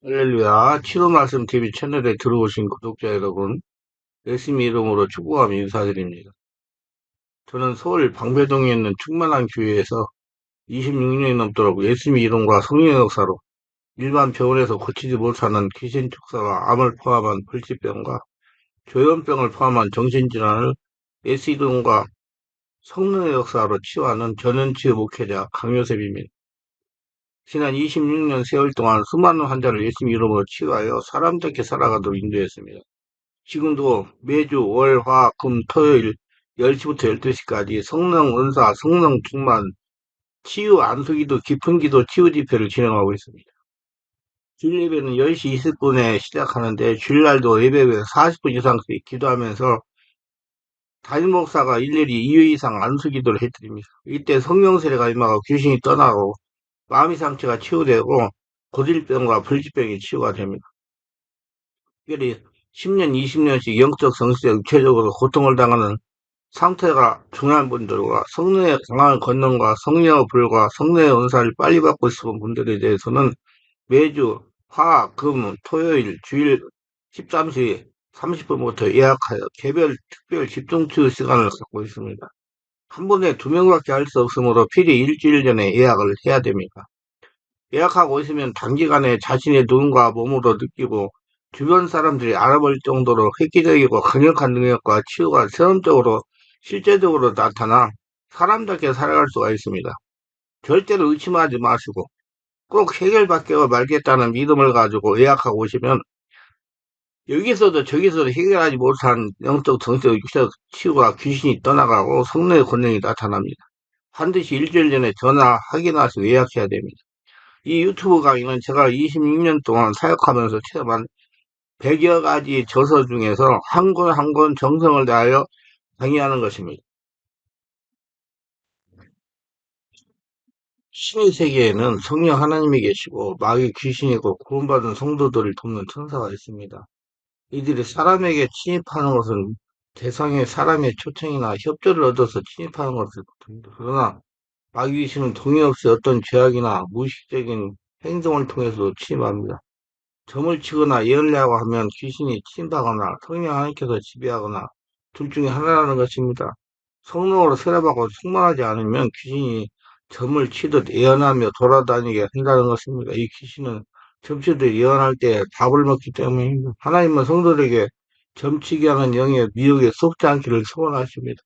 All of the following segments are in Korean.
할렐루야. 치료 말씀 TV 채널에 들어오신 구독자 여러분, 예수님 이름으로 축복하며 인사드립니다. 저는 서울 방배동에 있는 충만한 교회에서 26년이 넘도록 예수님 이름과 성령의 역사로 일반 병원에서 고치지 못하는 귀신 축사와 암을 포함한 불치병과 조현병을 포함한 정신질환을 예수 이름과 성령의 역사로 치유하는 전현치유 목회자 강요셉입니다. 지난 26년 세월 동안 수많은 환자를 예수님 이름으로 치유하여 사람답게 살아가도록 인도했습니다. 지금도 매주 월, 화, 금, 토요일 10시부터 12시까지 성령 은사, 성령 충만, 치유 안수기도, 깊은 기도, 치유 집회를 진행하고 있습니다. 주일 예배는 10시 20분에 시작하는데 주일날도 예배 후에 40분 이상씩 기도하면서 담임 목사가 일일이 2회 이상 안수기도를 해드립니다. 이때 성령 세례가 임하고 귀신이 떠나고 마음의 상처가 치유되고 고질병과 불치병이 치유가 됩니다. 특별히 10년, 20년씩 영적, 성실에 육체적으로 고통을 당하는 상태가 중요한 분들과 성령의 강한 권능과 성령의 불과 성령의 은사를 빨리 받고 싶은 분들에 대해서는 매주 화, 금, 토요일, 주일 13시 30분부터 예약하여 개별 특별 집중치유 시간을 갖고 있습니다. 한 번에 2명밖에 할 수 없으므로 필히 일주일 전에 예약을 해야 됩니다. 예약하고 있으면 단기간에 자신의 눈과 몸으로 느끼고 주변 사람들이 알아볼 정도로 획기적이고 강력한 능력과 치유가 체험적으로 실제적으로 나타나 사람답게 살아갈 수가 있습니다. 절대로 의심하지 마시고 꼭 해결받게 말겠다는 믿음을 가지고 예약하고 오시면 여기서도 저기서도 해결하지 못한 영적, 정적, 육적 치유가 귀신이 떠나가고 성령의 권능이 나타납니다. 반드시 일주일 전에 전화 확인하시고 예약해야 됩니다. 이 유튜브 강의는 제가 26년 동안 사역하면서 체험한 100여 가지 저서 중에서 한 권 한 권 정성을 다하여 강의하는 것입니다. 신의 세계에는 성령 하나님이 계시고 마귀 귀신이고 구원받은 성도들을 돕는 천사가 있습니다. 이들이 사람에게 침입하는 것은 대상의 사람의 초청이나 협조를 얻어서 침입하는 것을 보입니다. 그러나 마귀 귀신은 동의 없이 어떤 죄악이나 무의식적인 행동을 통해서 침입합니다. 점을 치거나 예언을 하고 하면 귀신이 침입하거나 성령 하나님께서 지배하거나 둘 중에 하나라는 것입니다. 성령으로 세례받고 충만하지 않으면 귀신이 점을 치듯 예언하며 돌아다니게 한다는 것입니다. 이 귀신은 점치듯 예언할 때 답을 먹기 때문입니다. 하나님은 성도들에게 점치게 하는 영의 미혹에 속지 않기를 소원하십니다.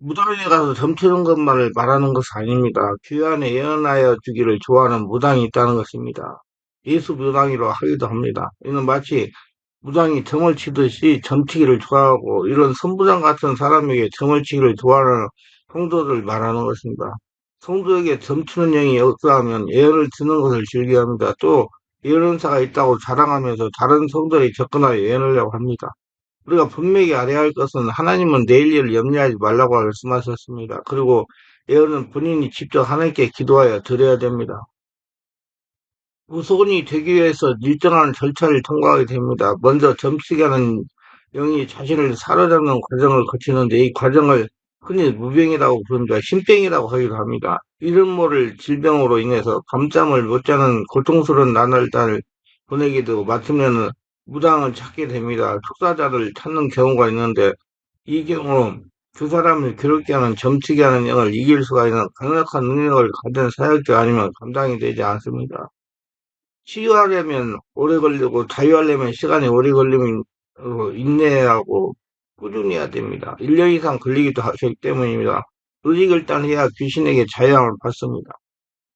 무당에 가서 점치는 것만을 말하는 것은 아닙니다. 교회 안에 예언하여 주기를 좋아하는 무당이 있다는 것입니다. 예수 무당이라 하기도 합니다. 이는 마치 무당이 점을 치듯이 점치기를 좋아하고 이런 선부장 같은 사람에게 점을 치기를 좋아하는 성도들 말하는 것입니다. 성도에게 점치는 영이 역사하면 예언을 듣는 것을 즐겨합니다. 또 예언사가 있다고 자랑하면서 다른 성도들이 접근하여 예언을 하려고 합니다. 우리가 분명히 알아야 할 것은 하나님은 내일 일을 염려하지 말라고 말씀하셨습니다. 그리고 예언은 본인이 직접 하나님께 기도하여 드려야 됩니다. 후손이 되기 위해서 일정한 절차를 통과하게 됩니다. 먼저 점치게 하는 영이 자신을 사로잡는 과정을 거치는데 이 과정을 흔히 무병이라고 부릅니다. 신병이라고 하기도 합니다. 이름 모를 질병으로 인해서 밤잠을 못 자는 고통스러운 나날들을 보내게 되고 마침내는 무당을 찾게 됩니다. 축사자를 찾는 경우가 있는데 이 경우 그 사람을 괴롭게 하는 점치게 하는 영을 이길 수가 있는 강력한 능력을 가진 사역자 아니면 감당이 되지 않습니다. 치유하려면 오래 걸리고 자유하려면 시간이 오래 걸리면 인내하고 꾸준히 해야 됩니다. 1년 이상 걸리기도 하기 때문입니다. 의식을단해야 귀신에게 자유함을 받습니다.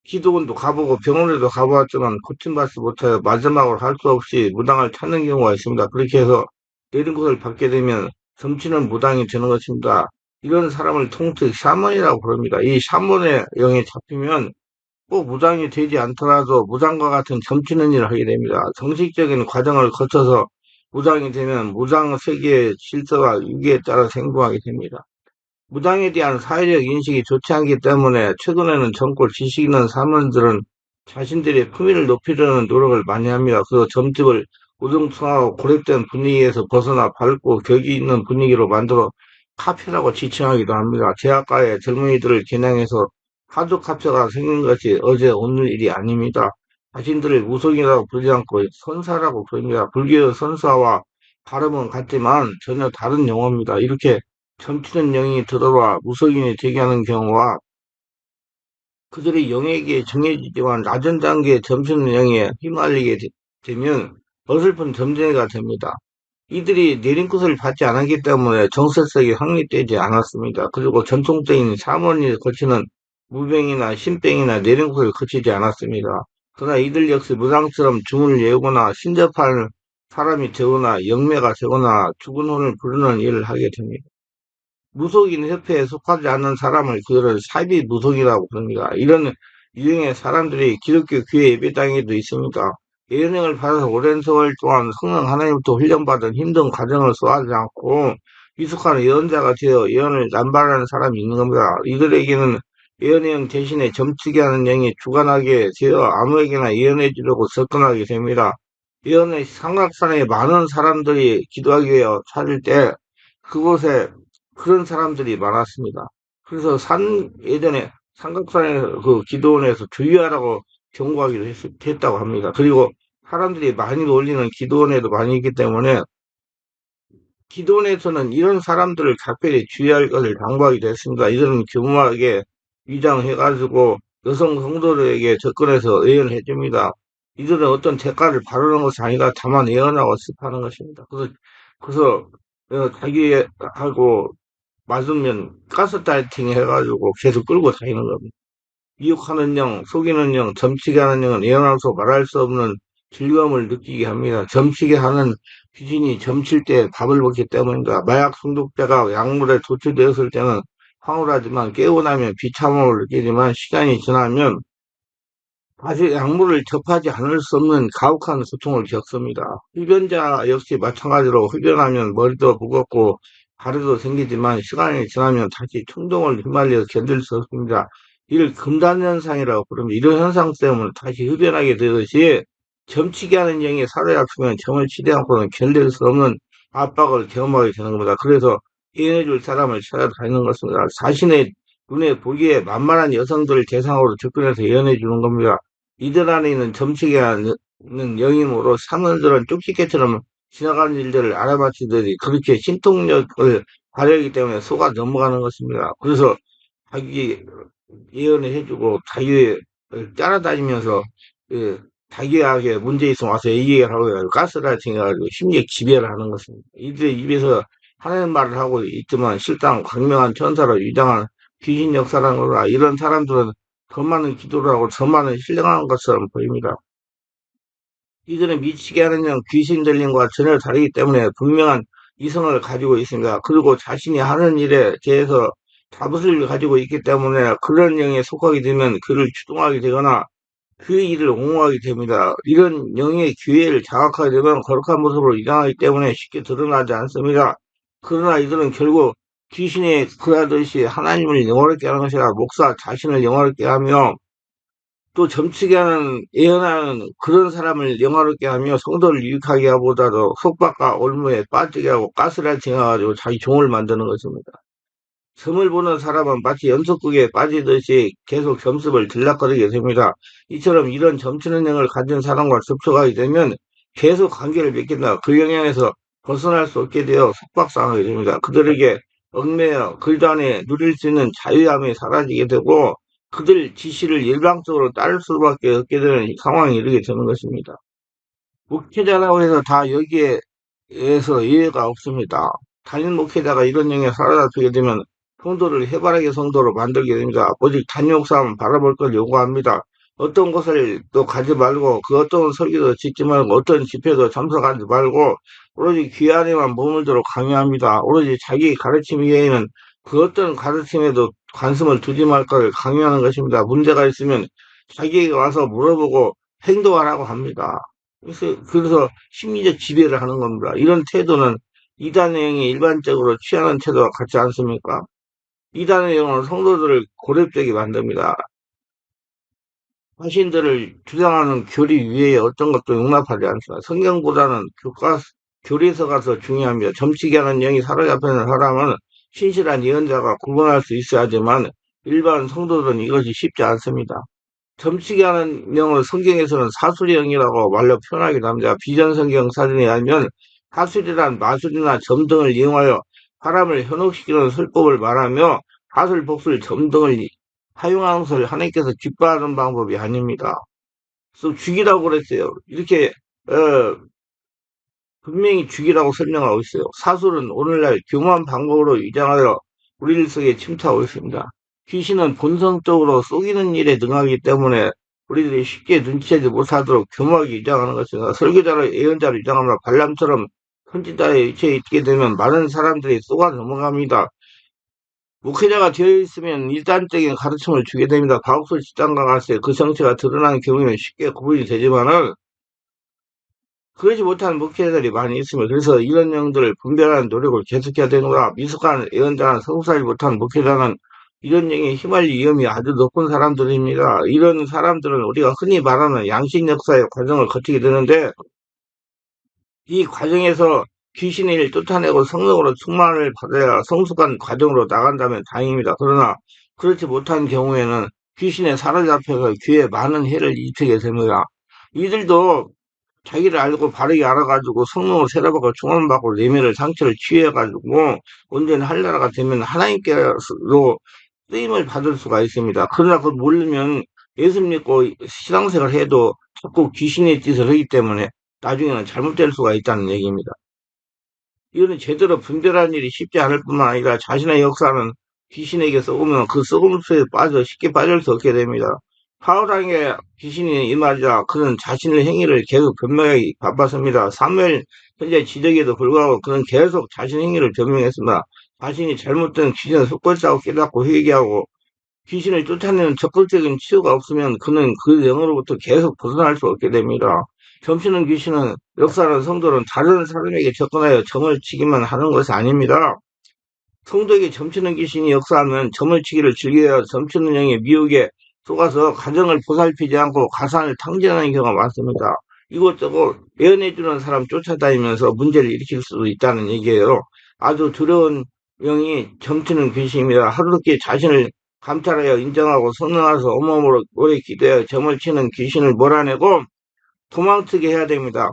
기도원도 가보고 병원에도 가보았지만 고침받지 못하여 마지막으로 할 수 없이 무당을 찾는 경우가 있습니다. 그렇게 해서 내린 곳을 받게 되면 점치는 무당이 되는 것입니다. 이런 사람을 통틀 샤먼이라고 부릅니다. 이 샤먼의 영에 잡히면 꼭 무당이 되지 않더라도 무당과 같은 점치는 일을 하게 됩니다. 정식적인 과정을 거쳐서 무당이 되면 무당 세계의 질서와 유기에 따라 행동하게 됩니다. 무당에 대한 사회적 인식이 좋지 않기 때문에 최근에는 젊고 지식 있는 사람들은 자신들의 품위를 높이려는 노력을 많이 합니다. 그래서 점집을 우등충하고 고립된 분위기에서 벗어나 밝고 격이 있는 분위기로 만들어 카페라고 지칭하기도 합니다. 제학가의 젊은이들을 겨냥해서 하드 카페가 생긴 것이 어제 오늘 일이 아닙니다. 자신들을 무속이라고 부르지 않고 선사라고 부릅니다. 불교의 선사와 발음은 같지만 전혀 다른 용어입니다. 이렇게 점치는 영이 들어와 무속인이 되게 하는 경우와 그들의 영에게 정해지지만 낮은 단계의 점치는 영에 휘말리게 되면 어설픈 점쟁이가 됩니다. 이들이 내린것을 받지 않았기 때문에 정설성이 확립되지 않았습니다. 그리고 전통적인 사원이 거치는 무병이나 신병이나 내린것을 거치지 않았습니다. 그러나 이들 역시 무당처럼 주문을 외우거나 신접하는 사람이 되거나 영매가 되거나 죽은 혼을 부르는 일을 하게 됩니다. 무속인 협회에 속하지 않는 사람을 그들은 사비 무속이라고 부릅니다. 이런 유형의 사람들이 기독교 교회 예배당에도 있습니다. 예언을 받아서 오랜 세월 동안 성령 하나님부터 훈련받은 힘든 과정을 소화하지 않고 미숙한 예언자가 되어 예언을 남발하는 사람이 있는 겁니다. 이들에게는 예언의 영 대신에 점치게 하는 영이 주관하게 되어 아무에게나 예언해 주려고 접근하게 됩니다. 예언의 삼각산에 많은 사람들이 기도하기 위해 찾을 때 그곳에 그런 사람들이 많았습니다. 그래서 예전에 삼각산에 그 기도원에서 주의하라고 경고하기도 했다고 합니다. 그리고 사람들이 많이 몰리는 기도원에도 많이 있기 때문에 기도원에서는 이런 사람들을 각별히 주의할 것을 당부하기도 했습니다. 이들은 교묘하게 위장해가지고 여성 성도들에게 접근해서 예언을 해줍니다. 이들은 어떤 대가를 바라는 것이 아니라 다만 예언하고 습하는 것입니다. 그래서 자기하고 맞으면 가스라이팅 해가지고 계속 끌고 다니는 겁니다. 미혹하는 영, 속이는 영, 점치게 하는 영은 예언하면서 말할 수 없는 즐거움을 느끼게 합니다. 점치게 하는 귀신이 점칠 때 밥을 먹기 때문입니다. 마약 중독자가 약물에 도취되었을 때는 황홀하지만 깨고 나면 비참함을 느끼지만 시간이 지나면 다시 약물을 접하지 않을 수 없는 가혹한 고통을 겪습니다. 흡연자 역시 마찬가지로 흡연하면 머리도 무겁고 가래도 생기지만 시간이 지나면 다시 충동을 휘말려 견딜 수 없습니다. 이를 금단현상이라고 부릅니다. 이런 현상 때문에 다시 흡연하게 되듯이 점치게 하는 영이 사로잡히면 점을 치지 않고는 견딜 수 없는 압박을 경험하게 되는 겁니다. 그래서 이해해줄 사람을 찾아다니는 것입니다. 자신의 눈에 보기에 만만한 여성들을 대상으로 접근해서 예언해 주는 겁니다. 이들 안에 있는 점치게 하는 영임으로 사람들은 쪽지게처럼 지나가는 일들을 알아맞히듯이 그렇게 신통력을 발휘하기 때문에 속아 넘어가는 것입니다. 그래서 자기 예언을 해주고 자기를 따라다니면서 그 자기에게 문제 있으면 와서 얘기를 하고 가스라이팅 해가지고 심리적 지배를 하는 것입니다. 이들의 입에서 하는 말을 하고 있지만 실상 광명한 천사로 위장한 귀신 역사라는 거라 이런 사람들은 더 많은 기도를 하고 더 많은 신령한 것처럼 보입니다. 이들은 미치게 하는 영 귀신 들림과 전혀 다르기 때문에 분명한 이성을 가지고 있습니다. 그리고 자신이 하는 일에 대해서 자부심을 가지고 있기 때문에 그런 영에 속하게 되면 그를 추종하게 되거나 그 일을 옹호하게 됩니다. 이런 영의 기회를 장악하게 되면 거룩한 모습으로 일어나기 때문에 쉽게 드러나지 않습니다. 그러나 이들은 결국 귀신에 그하듯이 하나님을 영화롭게 하는 것이 아니라 목사 자신을 영화롭게 하며 또 점치게 하는 예언하는 그런 사람을 영화롭게 하며 성도를 유익하게 하보다도 속박과 올무에 빠지게 하고 가스라이팅 해가지고 자기 종을 만드는 것입니다. 점을 보는 사람은 마치 연속극에 빠지듯이 계속 점습을 들락거리게 됩니다. 이처럼 이런 점치는 영을 가진 사람과 접촉하게 되면 계속 관계를 맺긴다. 그 영향에서 벗어날 수 없게 되어 속박당하게 됩니다. 그들에게 얽매여 그들 안에 누릴 수 있는 자유함이 사라지게 되고 그들 지시를 일방적으로 따를 수밖에 없게 되는 상황에 이르게 되는 것입니다. 목회자라고 해서 다 여기에서 이해가 없습니다. 단임 목회자가 이런 영에 사로잡히게 되면 성도를 해바라기 성도로 만들게 됩니다. 오직 단임 목사만 바라볼 걸 요구합니다. 어떤 곳을 또 가지 말고 그 어떤 설교도 듣지 말고 어떤 집회도 참석하지 말고 오로지 귀 안에만 머물도록 강요합니다. 오로지 자기 가르침 외에는 그 어떤 가르침에도 관심을 두지 말 걸 강요하는 것입니다. 문제가 있으면 자기에게 와서 물어보고 행동하라고 합니다. 그래서 심리적 지배를 하는 겁니다. 이런 태도는 이단의 영이 일반적으로 취하는 태도와 같지 않습니까? 이단의 영은 성도들을 고립되게 만듭니다. 자신들을 주장하는 교리 위에 어떤 것도 용납하지 않습니다. 성경보다는 교리서가 더 중요합니다. 점치게 하는 영이 사로잡히는 사람은 신실한 예언자가 구분할 수 있어야지만 일반 성도들은 이것이 쉽지 않습니다. 점치게 하는 영을 성경에서는 사술형이라고 말로 표현하기도 합니다. 비전성경 사전에 하면 사술이란 마술이나 점 등을 이용하여 사람을 현혹시키는 술법을 말하며 사술, 복술, 점 등을 사용하는 것을 하나님께서 기뻐하는 방법이 아닙니다. 그래서 죽이라고 그랬어요. 이렇게 분명히 죽이라고 설명하고 있어요. 사술은 오늘날 교묘한 방법으로 위장하여 우리 속에 침투하고 있습니다. 귀신은 본성적으로 속이는 일에 능하기 때문에 우리들이 쉽게 눈치채지 못하도록 교묘하게 위장하는 것입니다. 설교자를 예언자를 위장하며 발람처럼 선지자의 위치에 있게 되면 많은 사람들이 속아 넘어갑니다. 목회자가 되어 있으면 일단적인 가르침을 주게 됩니다. 가옥술 집단과 같이 그 정체가 드러나는 경우에는 쉽게 구분이 되지만은 그러지 못한 목회자들이 많이 있습니다. 그래서 이런 영들을 분별하는 노력을 계속해야 되는구나. 미숙한 예언자나 성사를 못한 목회자는 이런 영에 휘말릴 위험이 아주 높은 사람들입니다. 이런 사람들은 우리가 흔히 말하는 양심 역사의 과정을 거치게 되는데 이 과정에서 귀신의 일을 쫓아내고 성령으로 충만을 받아야 성숙한 과정으로 나간다면 다행입니다. 그러나 그렇지 못한 경우에는 귀신에 사로잡혀서 귀에 많은 해를 입히게 됩니다. 이들도 자기를 알고 바르게 알아가지고 성령을 세례받고 충만받고 내면의 상처를 치유해가지고 온전히 할례가 되면 하나님께로 쓰임을 받을 수가 있습니다. 그러나 그걸 모르면 예수 믿고 신앙생활을 해도 자꾸 귀신의 짓을 하기 때문에 나중에는 잘못될 수가 있다는 얘기입니다. 이거는 제대로 분별하는 일이 쉽지 않을 뿐만 아니라 자신의 역사는 귀신에게 썩으면 그 썩음수에 빠져 쉽게 빠질 수 없게 됩니다. 사울왕에 귀신이 임하자 그는 자신의 행위를 계속 변명하기 바빴습니다. 사무엘 현재 지적에도 불구하고 그는 계속 자신의 행위를 변명했습니다. 자신이 잘못된 귀신을 속골자고 깨닫고 회개하고 귀신을 쫓아내는 적극적인 치유가 없으면 그는 그 영으로부터 계속 벗어날 수 없게 됩니다. 점치는 귀신은 역사하는 성도는 다른 사람에게 접근하여 점을 치기만 하는 것이 아닙니다. 성도에게 점치는 귀신이 역사하면 점을 치기를 즐겨야 점치는 영의 미혹에 속아서 가정을 보살피지 않고 가산을 탕진하는 경우가 많습니다. 이것저것 예언해주는 사람 쫓아다니면서 문제를 일으킬 수도 있다는 얘기예요. 아주 두려운 영이 점치는 귀신입니다. 하루속히 자신을 감찰하여 인정하고 성능하서 어머머로 오래 기도하여 점을 치는 귀신을 몰아내고 도망치게 해야 됩니다.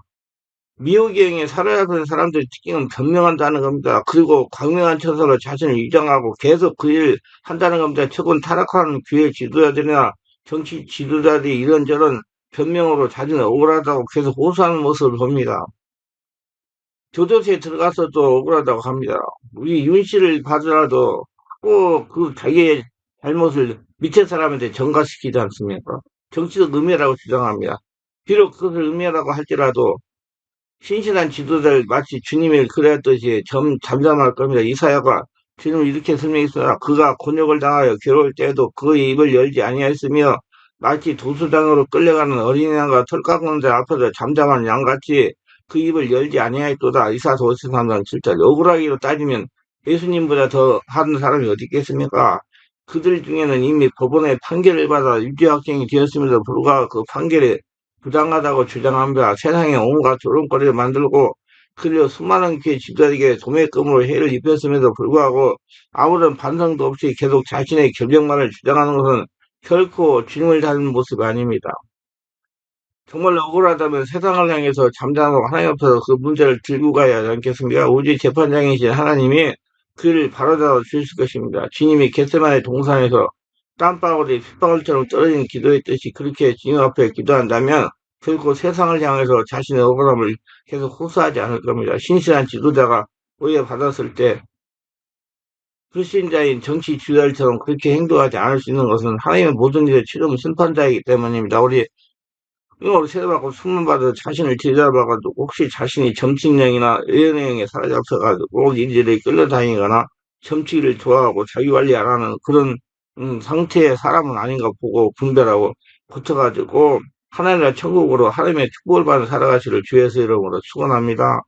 미호경에 사로잡힌 사람들의 특징은 변명한다는 겁니다. 그리고 광명한 처사로 자신을 위장하고 계속 그 일을 한다는 겁니다. 최근 타락하는 교회 지도자들이나 정치 지도자들이 이런저런 변명으로 자신을 억울하다고 계속 호소하는 모습을 봅니다. 교도소에 들어가서도 억울하다고 합니다. 우리 윤 씨를 봐더라도 꼭 그 자기의 잘못을 밑에 사람한테 전가시키지 않습니까? 정치적 음해라고 주장합니다. 비록 그것을 음해라고 할지라도 신실한 지도자를 마치 주님을 그랬듯이 잠잠할 겁니다. 이사야가 주님을 이렇게 설명했습니다. 그가 곤욕을 당하여 괴로울 때에도 그의 입을 열지 아니하였으며 마치 도수장으로 끌려가는 어린양과 털 깎는 자 앞에서 잠잠한 양같이 그 입을 열지 아니하였도다. 이사서 53장 7절. 억울하기로 따지면 예수님보다 더 하는 사람이 어디 있겠습니까? 그들 중에는 이미 법원의 판결을 받아 유죄학생이 되었음에도 불구하고 그 판결에 부당하다고 주장합니다. 세상에 온갖 조롱거리를 만들고 그리고 수많은 교회 지도자에게 도매금으로 해를 입혔음에도 불구하고 아무런 반성도 없이 계속 자신의 결정만을 주장하는 것은 결코 주님을 닮은 모습이 아닙니다. 정말로 억울하다면 세상을 향해서 잠잠하고 하나님 앞에서 그 문제를 들고 가야 하지 않겠습니까? 우주 재판장이신 하나님이 그를 바로잡아 주실 것입니다. 주님이 겟세마네 동산에서 땀방울이 핏방울처럼 떨어진 기도했듯이 그렇게 주님 앞에 기도한다면 결코 세상을 향해서 자신의 억울함을 계속 호소하지 않을 겁니다. 신실한 지도자가 오해받았을 때 불신자인 정치 지도자처럼 그렇게 행동하지 않을 수 있는 것은 하나님의 모든 일의 최종 심판자이기 때문입니다. 우리 이걸 세례받고 수문받아 자신을 제자봐가지고 혹시 자신이 점찍령이나 예언령에 사로잡혀가지고 이들이 끌려다니거나 점치기를 좋아하고 자기 관리 안 하는 그런 상태의 사람은 아닌가 보고 분별하고 고쳐가지고 하나님의 천국으로 하나님의 축복을 받아 살아가시를 주의 이름으로 축원합니다.